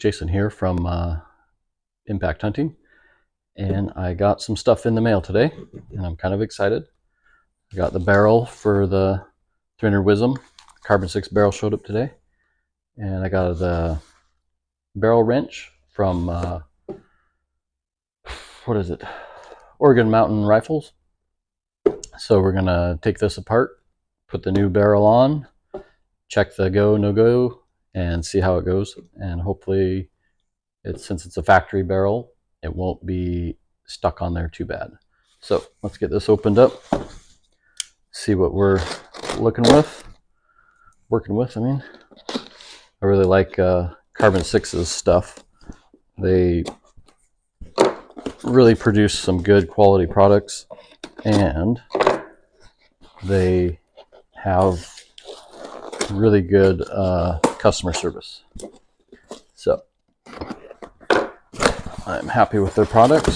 Jason here from Impact Hunting, and I got some stuff in the mail today, and I'm kind of excited. I got the barrel for the 300 WSM carbon 6 barrel showed up today, and I got the barrel wrench from what is it? Oregon Mountain Rifles. So we're gonna take this apart, put the new barrel on, check the go no go, and see how it goes. And hopefully, since it's a factory barrel, it won't be stuck on there too bad. So let's get this opened up, see what we're working with. I mean, I really like Carbon 6's stuff. They really produce some good quality products, and they have really good customer service. So I'm happy with their products,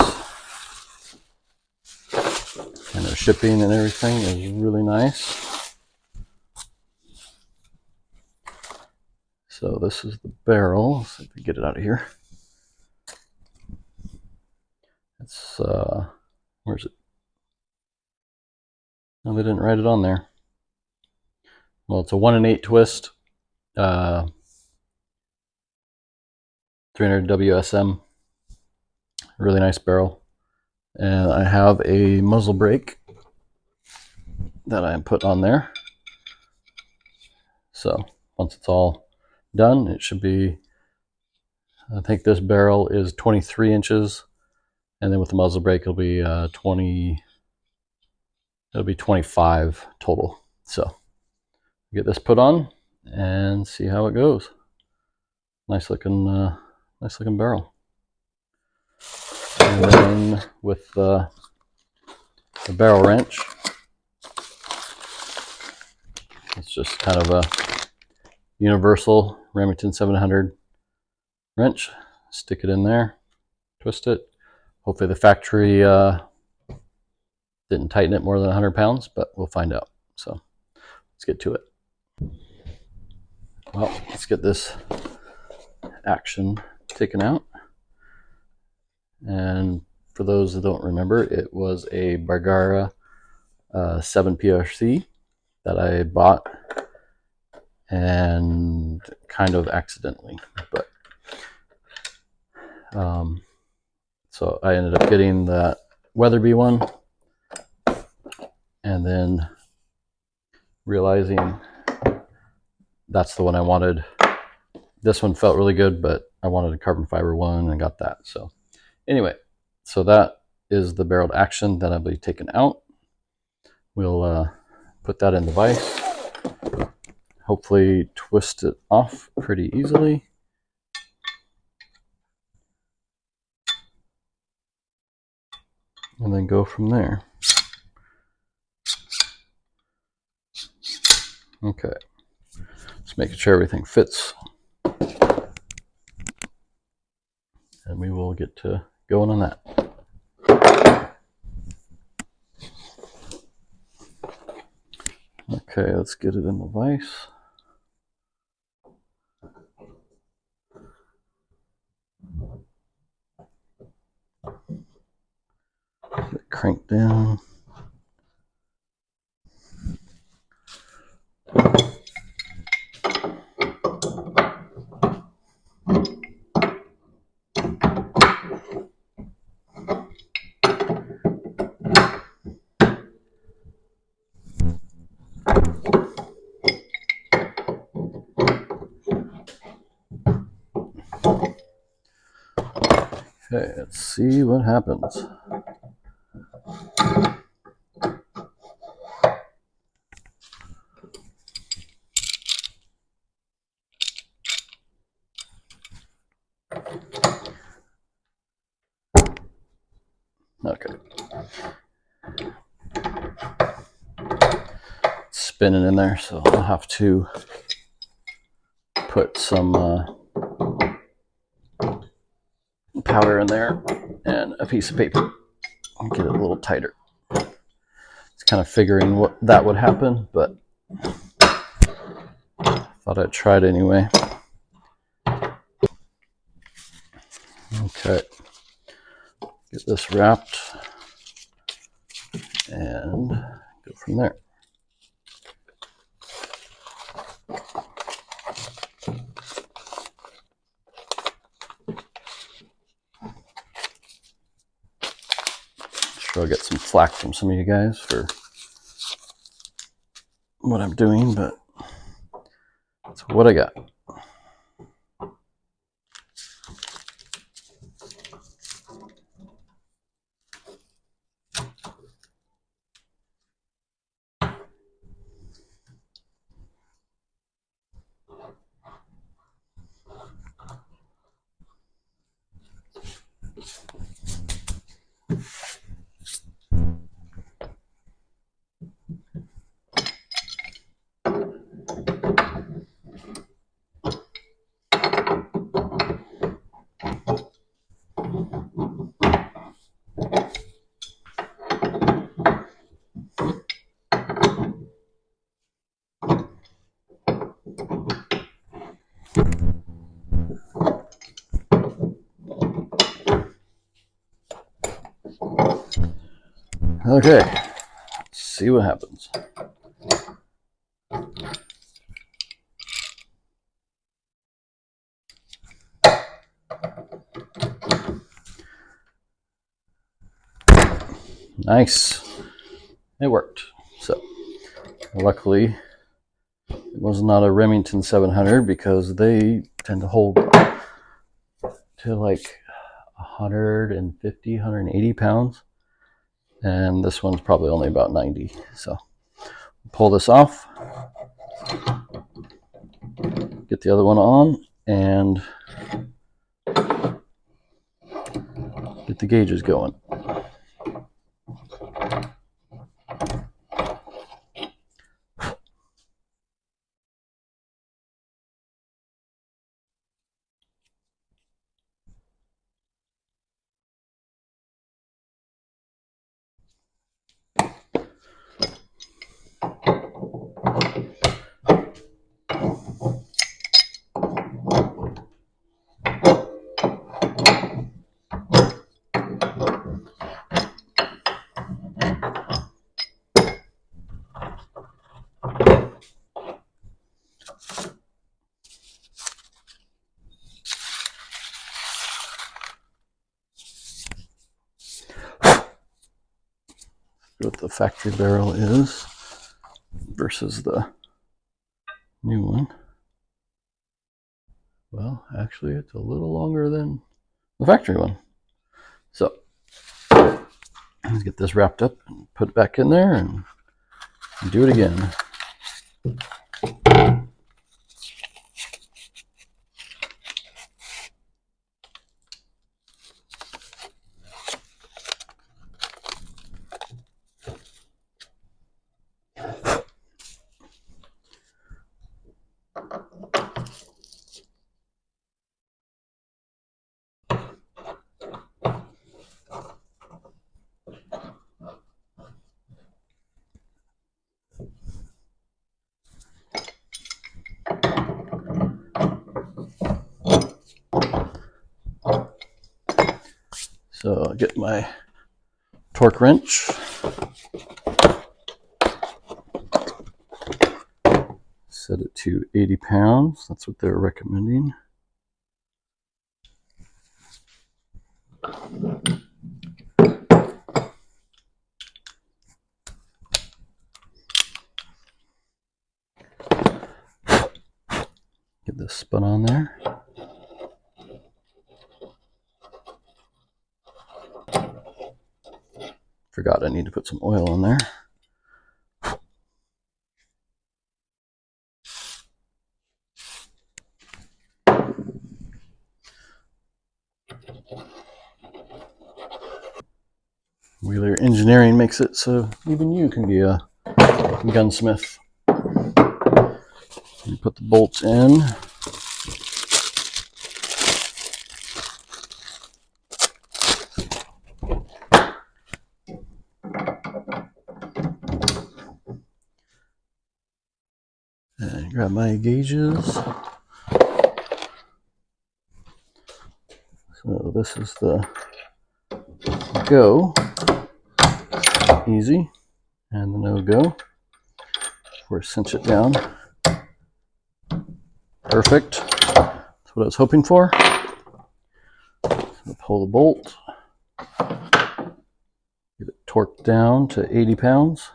and their shipping and everything is really nice. So this is the barrel. Let's see if we can get it out of here. It's where's it? No, they didn't write it on there. Well, it's a 1-in-8 twist, 300 WSM, really nice barrel. And I have a muzzle brake that I put on there. So once it's all done, it should be, I think this barrel is 23 inches, and then with the muzzle brake it'll be 25 total. So get this put on and see how it goes. Nice looking barrel. And then with the barrel wrench, it's just kind of a universal Remington 700 wrench. Stick it in there, twist it. Hopefully the factory didn't tighten it more than 100 pounds, but we'll find out. So let's get to it. Well, let's get this action taken out. And for those that don't remember, it was a Bergara 7 PRC that I bought, and kind of accidentally, but so I ended up getting that Weatherby one, and then realizing that's the one I wanted. This one felt really good, but I wanted a carbon fiber one, and I got that. So anyway, so that is the barreled action that I'll be taking out. We'll put that in the vise, hopefully twist it off pretty easily. And then go from there. Okay, just making sure everything fits, and we will get to going on that. Okay, let's get it in the vise. Get it cranked down. Okay, let's see what happens. Okay. It's spinning in there, so I'll have to put some powder in there and a piece of paper and get it a little tighter. It's kind of figuring what that would happen, but thought I'd try it anyway. Okay, get this wrapped and go from there. Sure, I'll get some flack from some of you guys for what I'm doing, but that's what I got. Okay, let's see what happens. Nice. It worked. So, luckily, it was not a Remington 700 because they tend to hold to like 150, 180 pounds. And this one's probably only about 90. So, pull this off, get the other one on, and get the gauges going. What the factory barrel is versus the new one. Well, actually, it's a little longer than the factory one. So, let's get this wrapped up and put it back in there and do it again. So I'll get my torque wrench, set it to 80 pounds. That's what they're recommending. Get this spun on there. Forgot I need to put some oil in there. Wheeler Engineering makes it so even you can be a gunsmith. You put the bolts in. And grab my gauges. So this is the go, easy, and the no-go. We'll cinch it down. Perfect. That's what I was hoping for. So pull the bolt. Get it torqued down to 80 pounds.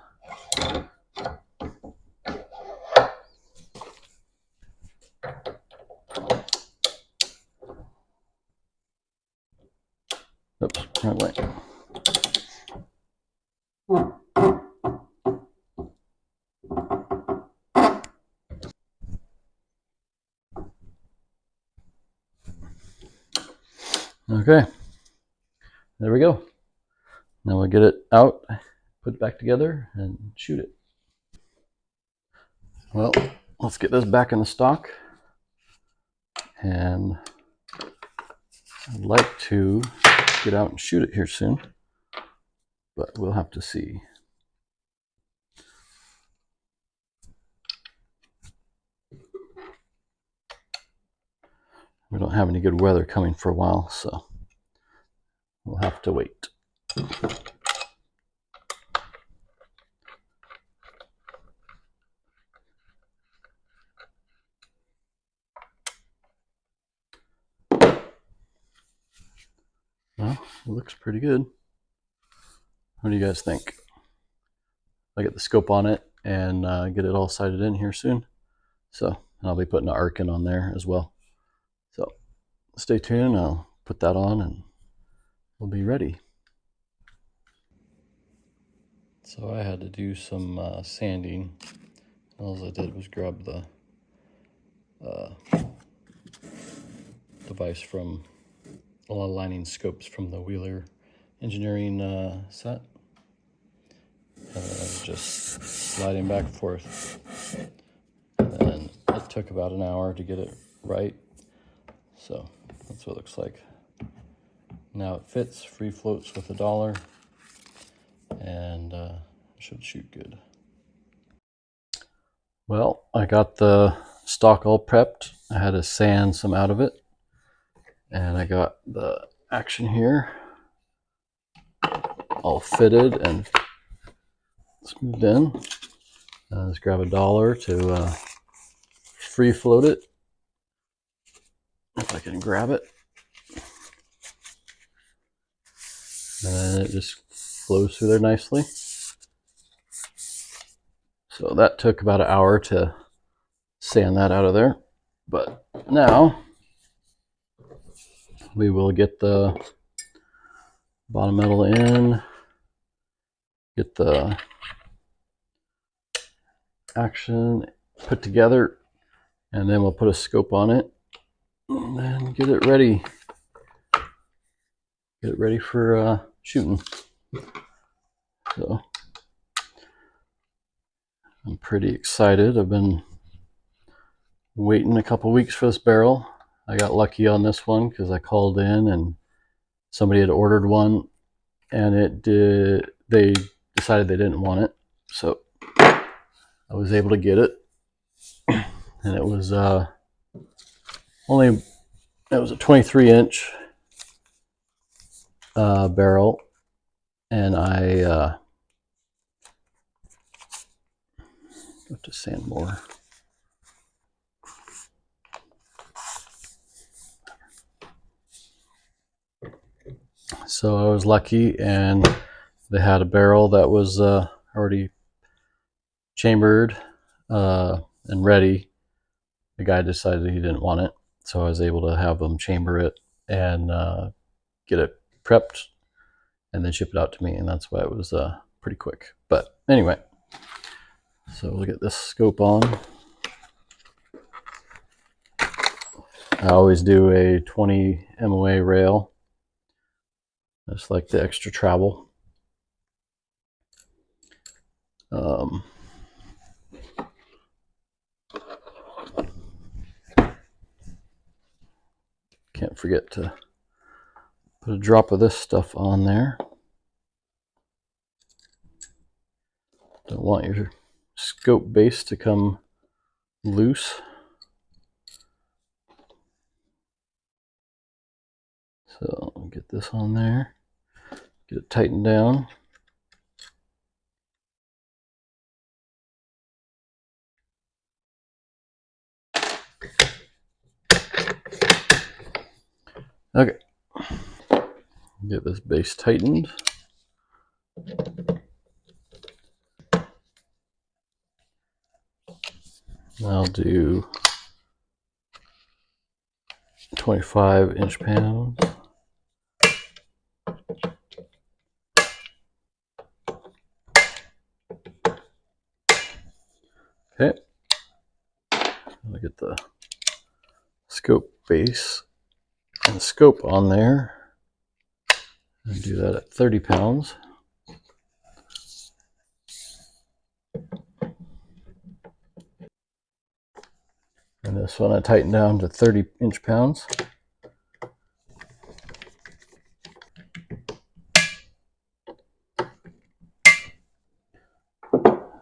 Oops, wrong way. Okay, there we go. Now we'll get it out, put it back together, and shoot it. Well, let's get this back in the stock. And I'd like to get out and shoot it here soon, but we'll have to see. We don't have any good weather coming for a while, so we'll have to wait. Well, it looks pretty good. What do you guys think? I'll get the scope on it and get it all sighted in here soon. So I'll be putting an arc in on there as well. So stay tuned. I'll put that on and we'll be ready. So I had to do some sanding. All I did was grab the device from aligning scopes from the Wheeler engineering set. Just sliding back and forth. And it took about an hour to get it right. So that's what it looks like. Now it fits, free floats with $1, and should shoot good. Well, I got the stock all prepped. I had to sand some out of it. And I got the action here all fitted and smoothed in. Let's grab $1 to free float it. If I can grab it. And it just flows through there nicely. So that took about an hour to sand that out of there. But now we will get the bottom metal in, get the action put together, and then we'll put a scope on it and then get it ready. Get it ready for shooting. So I'm pretty excited. I've been waiting a couple weeks for this barrel. I got lucky on this one because I called in and somebody had ordered one, and they decided they didn't want it, so I was able to get it. And it was a 23-inch barrel, and I have to sand more. So I was lucky, and they had a barrel that was already chambered and ready. The guy decided he didn't want it, so I was able to have them chamber it and get it prepped and then ship it out to me, and that's why it was pretty quick. But anyway, so we'll get this scope on. I always do a 20 MOA rail. I just like the extra travel. Can't forget to put a drop of this stuff on there. Don't want your scope base to come loose. So I'll get this on there, get it tightened down. Okay, get this base tightened. I'll do 25 inch pounds. Okay, I'll get the scope base and scope on there and do that at 30 pounds. And this one I tighten down to 30 inch pounds.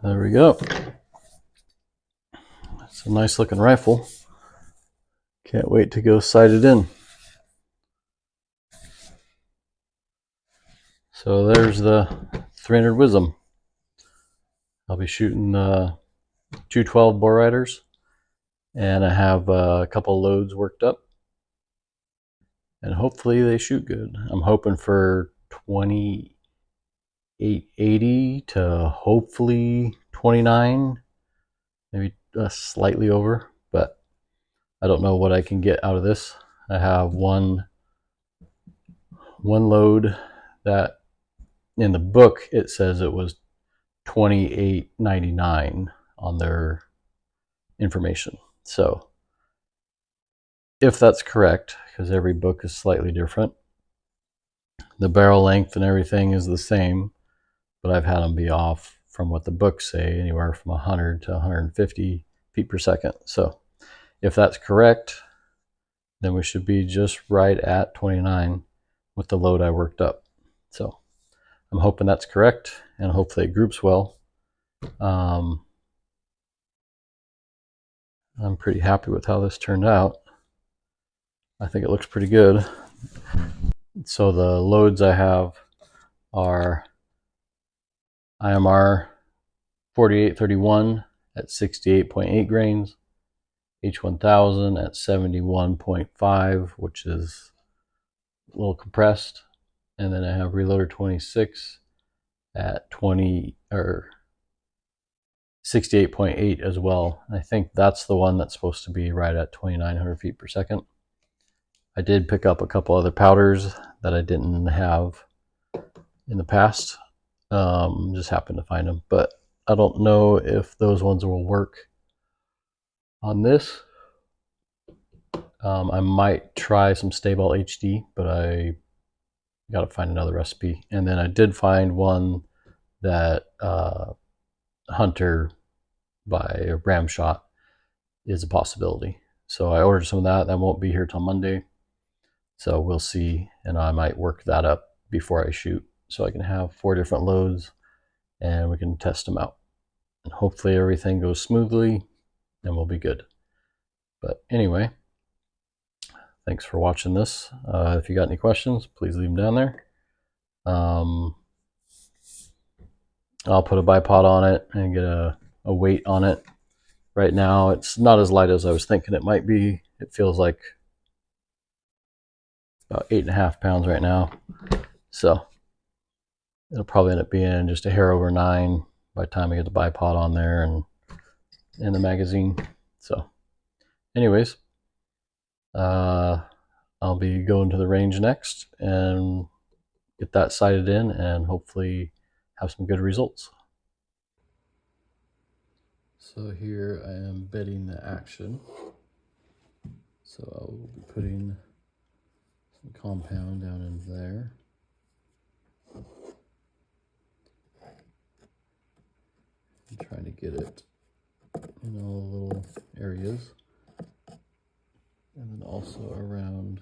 There we go. It's a nice looking rifle. Can't wait to go sight it in. So there's the 300 Wisdom. I'll be shooting 212 bore riders, and I have a couple loads worked up, and hopefully they shoot good. I'm hoping for 2880 to hopefully 29, maybe slightly over, but I don't know what I can get out of this. I have one load that in the book it says it was 28.99 on their information. So if that's correct, because every book is slightly different, the barrel length and everything is the same, but I've had them be off from what the books say, anywhere from 100 to 150 feet per second. So if that's correct, then we should be just right at 29 with the load I worked up. So I'm hoping that's correct, and hopefully it groups well. I'm pretty happy with how this turned out. I think it looks pretty good. So the loads I have are IMR 4831 at 68.8 grains, H1000 at 71.5, which is a little compressed, and then I have Reloader 26 at 20 or 68.8 as well. I think that's the one that's supposed to be right at 2,900 feet per second. I did pick up a couple other powders that I didn't have in the past. Just happened to find them, but I don't know if those ones will work on this. I might try some Stable HD, but I got to find another recipe. And then I did find one that Hunter by Ram Shot is a possibility. So I ordered some of that. That won't be here till Monday. So we'll see, and I might work that up before I shoot so I can have 4 different loads and we can test them out. And hopefully everything goes smoothly and we'll be good. But anyway, thanks for watching this. If you got any questions, please leave them down there. I'll put a bipod on it and get a weight on it. Right now, it's not as light as I was thinking it might be. It feels like about 8.5 pounds right now. So it'll probably end up being just a hair over 9 by the time I get the bipod on there and in the magazine. So anyways, I'll be going to the range next and get that sighted in and hopefully have some good results. So here I am bedding the action. So I will be putting some compound down in there. I'm trying to get it in all the little areas. And then also around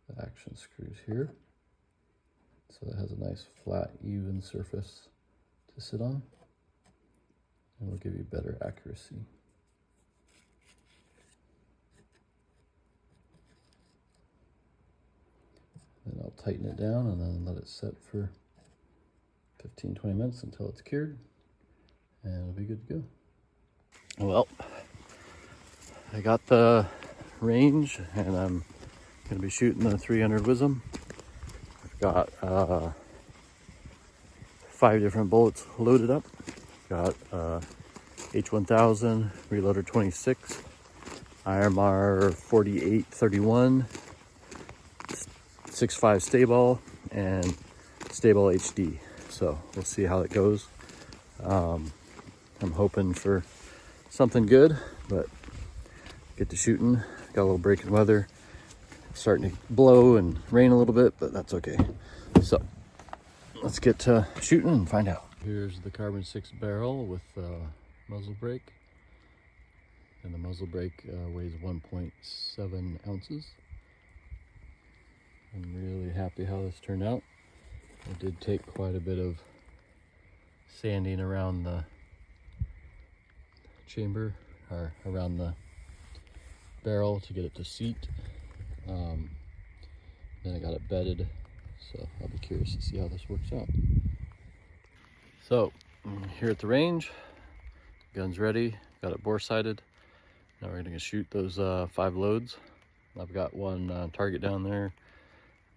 the action screws here. So that has a nice flat, even surface to sit on. And will give you better accuracy. I'll tighten it down and then let it set for 15-20 minutes until it's cured, and it'll be good to go. Well, I got the range and I'm gonna be shooting the 300 WSM. I've got 5 different bullets loaded up. Got H1000, reloader 26, IMR 4831, 6.5 stay ball, and stay ball HD. So we'll see how it goes. I'm hoping for something good, but get to shooting. Got a little break in weather. It's starting to blow and rain a little bit, but that's okay. So let's get to shooting and find out. Here's the carbon 6 barrel with muzzle brake. And the muzzle brake weighs 1.7 ounces. I'm really happy how this turned out. I did take quite a bit of sanding around the chamber, or around the barrel to get it to seat. Then I got it bedded, so I'll be curious to see how this works out. So, here at the range, gun's ready, got it bore sighted. Now we're gonna shoot those 5 loads. I've got one target down there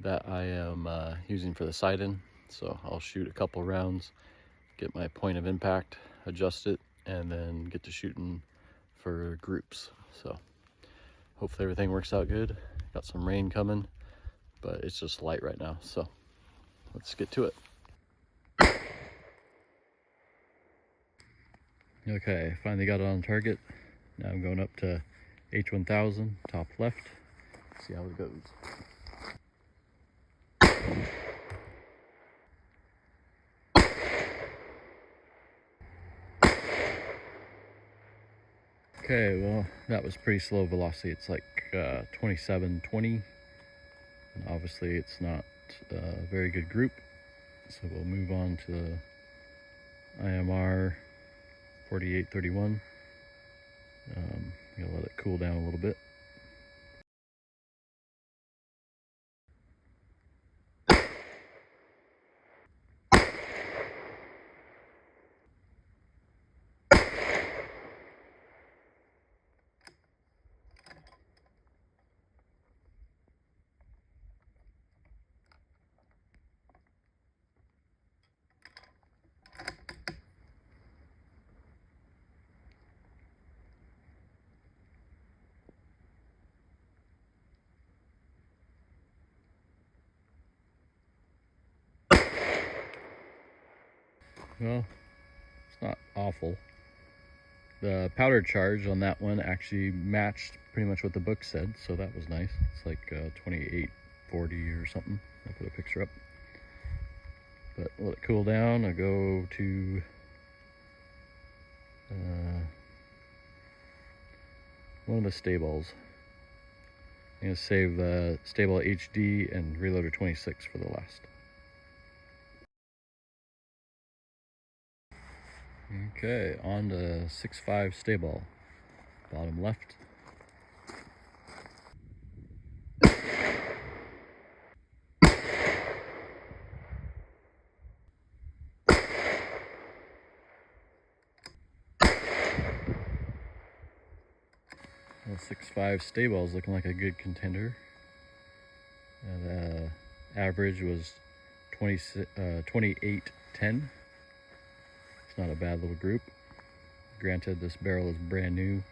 that I am using for the sight-in, so I'll shoot a couple rounds, get my point of impact, adjust it, and then get to shooting for groups. So hopefully everything works out good. Got some rain coming, but it's just light right now, so let's get to it. Okay, finally got it on target. Now I'm going up to H1000, top left, see how it goes. Okay, well, that was pretty slow velocity. It's like 27, 20. And obviously it's not a very good group. So we'll move on to the IMR 4831. Gonna let it cool down a little bit. Well, it's not awful. The powder charge on that one actually matched pretty much what the book said, so that was nice. It's like 2840 or something. I'll put a picture up. But let it cool down. I'll go to one of the stay balls. I'm gonna save the stay ball HD and reloader 26 for the last. Okay, on to 6.5 stay ball, bottom left. Well, 6.5 stay ball is looking like a good contender. The average was 2810. It's not a bad little group. Granted, this barrel is brand new,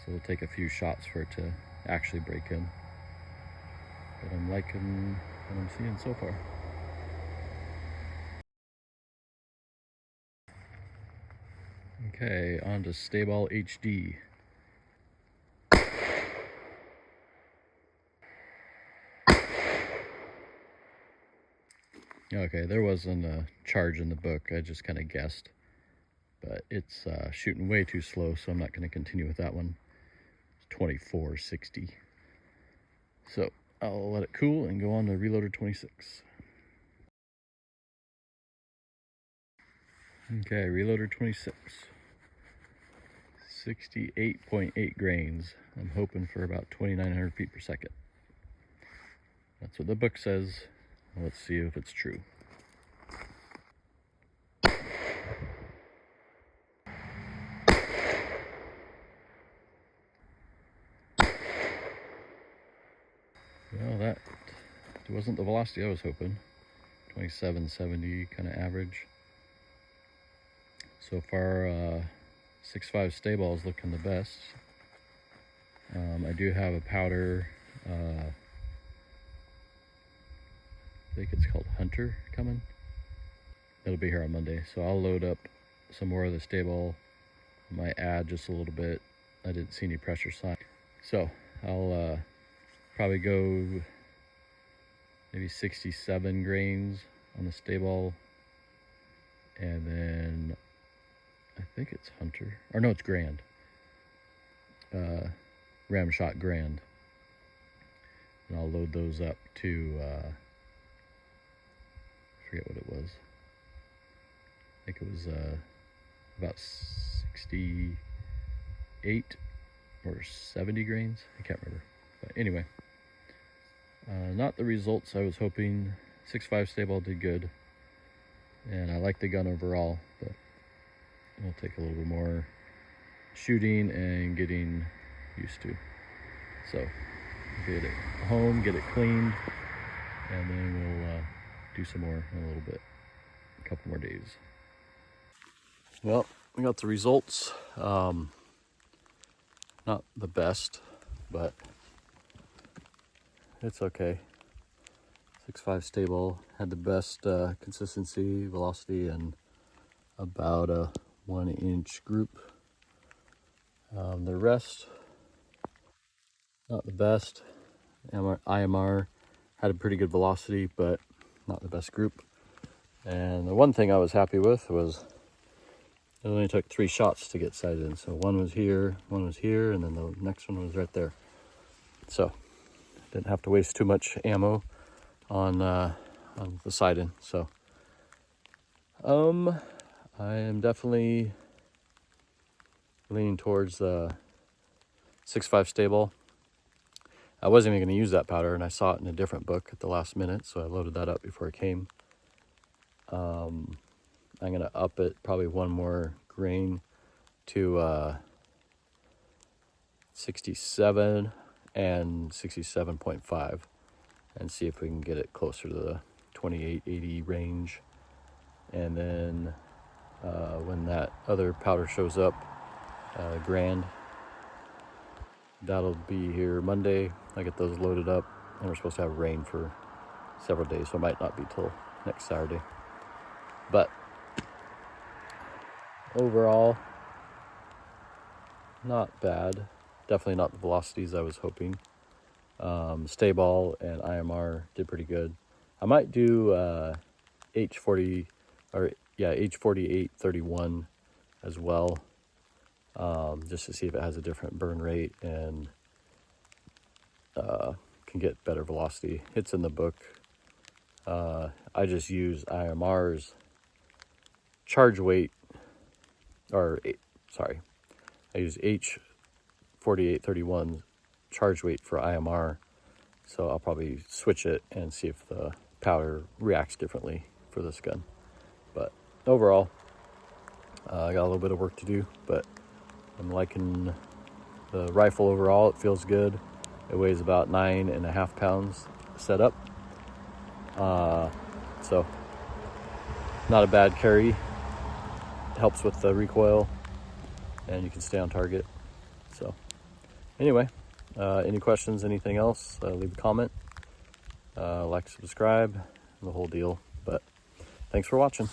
so it'll take a few shots for it to actually break in. But I'm liking what I'm seeing so far. Okay, on to stay ball HD. Okay, there wasn't a charge in the book, I just kind of guessed. But it's shooting way too slow, so I'm not going to continue with that one. It's 2460. So I'll let it cool and go on to reloader 26. Okay, reloader 26. 68.8 grains. I'm hoping for about 2,900 feet per second. That's what the book says. Let's see if it's true. Well, that wasn't the velocity I was hoping. 2770 kind of average. So far, 6.5 stay ball is looking the best. I do have a powder, I think it's called Hunter, coming. It'll be here on Monday, so I'll load up some more of the stay ball. I might add just a little bit. I didn't see any pressure sign. So I'll probably go maybe 67 grains on the stay ball, and then I think it's Hunter, or no, it's Grand. Ram Shot Grand. And I'll load those up to, I forget what it was. I think it was about 68 or 70 grains. I can't remember. But anyway, not the results I was hoping. 6.5 stay ball did good. And I like the gun overall, but it'll take a little bit more shooting and getting used to. So get it home, get it cleaned, and then we'll do some more in a little bit, a couple more days. Well, we got the results. Not the best, but it's okay. 6.5 stay ball had the best consistency, velocity, and about a 1-inch group. The rest, not the best. IMR had a pretty good velocity, but not the best group. And the one thing I was happy with was it only took 3 shots to get sighted in. So one was here, and then the next one was right there. So didn't have to waste too much ammo on the sight-in. So I am definitely leaning towards the 6.5 stay ball. I wasn't even going to use that powder, and I saw it in a different book at the last minute, so I loaded that up before it came. I'm going to up it probably one more grain to 67 and 67.5 and see if we can get it closer to the 2880 range. And then when that other powder shows up, Grand, that'll be here Monday. I get those loaded up, and we're supposed to have rain for several days, so it might not be till next Saturday. But overall, not bad. Definitely not the velocities I was hoping. Stay ball and IMR did pretty good. I might do H40 or H4831 as well, just to see if it has a different burn rate and can get better velocity. It's in the book. I just use IMR's charge weight, I use H4831 charge weight for IMR, so I'll probably switch it and see if the powder reacts differently for this gun. But overall, I got a little bit of work to do, but I'm liking the rifle overall. It feels good. It weighs about 9.5 pounds set up, so not a bad carry. Helps with the recoil, and you can stay on target. So anyway, any questions, anything else, leave a comment, like, subscribe, the whole deal. But thanks for watching.